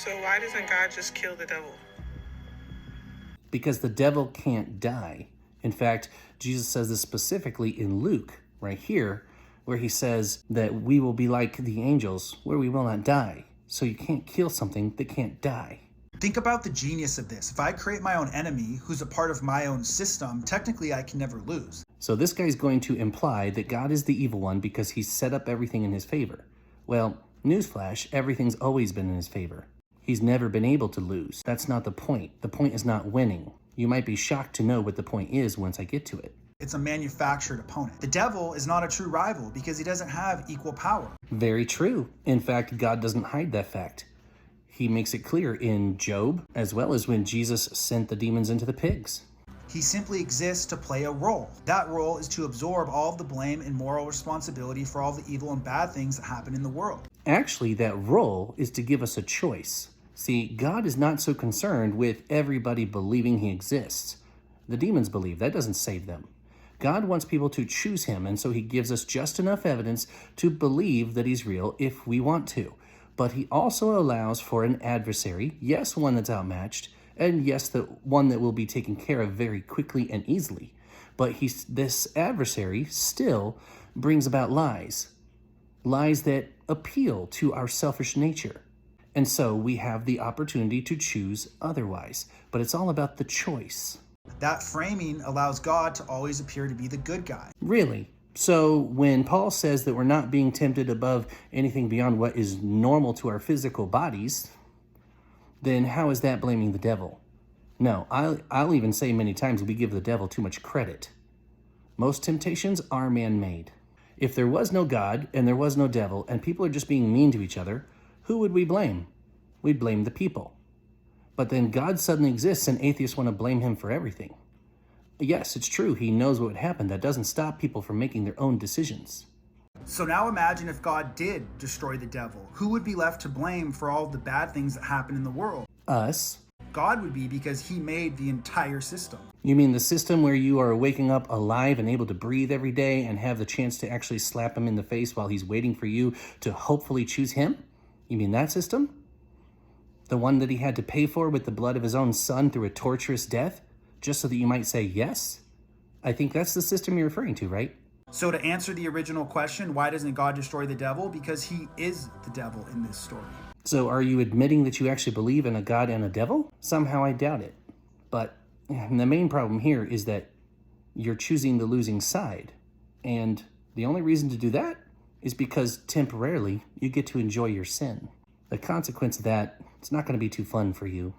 So why doesn't God just kill the devil? Because the devil can't die. In fact, Jesus says this specifically in Luke, right here, where he says that we will be like the angels, where we will not die. So you can't kill something that can't die. Think about the genius of this. If I create my own enemy who's a part of my own system, technically I can never lose. So this guy's going to imply that God is the evil one because he's set up everything in his favor. Well, newsflash, everything's always been in his favor. He's never been able to lose. That's not the point. The point is not winning. You might be shocked to know what the point is once I get to it. It's a manufactured opponent. The devil is not a true rival because he doesn't have equal power. Very true. In fact, God doesn't hide that fact. He makes it clear in Job, as well as when Jesus sent the demons into the pigs. He simply exists to play a role. That role is to absorb all of the blame and moral responsibility for all the evil and bad things that happen in the world. Actually, that role is to give us a choice. See, God is not so concerned with everybody believing he exists. The demons believe. That doesn't save them. God wants people to choose him, and so he gives us just enough evidence to believe that he's real if we want to. But he also allows for an adversary, yes, one that's outmatched, and yes, the one that will be taken care of very quickly and easily. But this adversary still brings about lies that appeal to our selfish nature. And so we have the opportunity to choose otherwise. But it's all about the choice. That framing allows God to always appear to be the good guy. Really? So when Paul says that we're not being tempted above anything beyond what is normal to our physical bodies, then how is that blaming the devil? No, I'll even say many times we give the devil too much credit. Most temptations are man-made. If there was no God and there was no devil and people are just being mean to each other, who would we blame? We'd blame the people. But then God suddenly exists and atheists want to blame him for everything. Yes, it's true, he knows what would happen. That doesn't stop people from making their own decisions. So now imagine if God did destroy the devil. Who would be left to blame for all the bad things that happen in the world? Us. God would be, because he made the entire system. You mean the system where you are waking up alive and able to breathe every day and have the chance to actually slap him in the face while he's waiting for you to hopefully choose him? You mean that system? The one that he had to pay for with the blood of his own son through a torturous death, just so that you might say yes? I think that's the system you're referring to, right? So to answer the original question, why doesn't God destroy the devil? Because he is the devil in this story. So are you admitting that you actually believe in a God and a devil? Somehow I doubt it. But the main problem here is that you're choosing the losing side. And the only reason to do that is because temporarily you get to enjoy your sin. The consequence of that, it's not going to be too fun for you.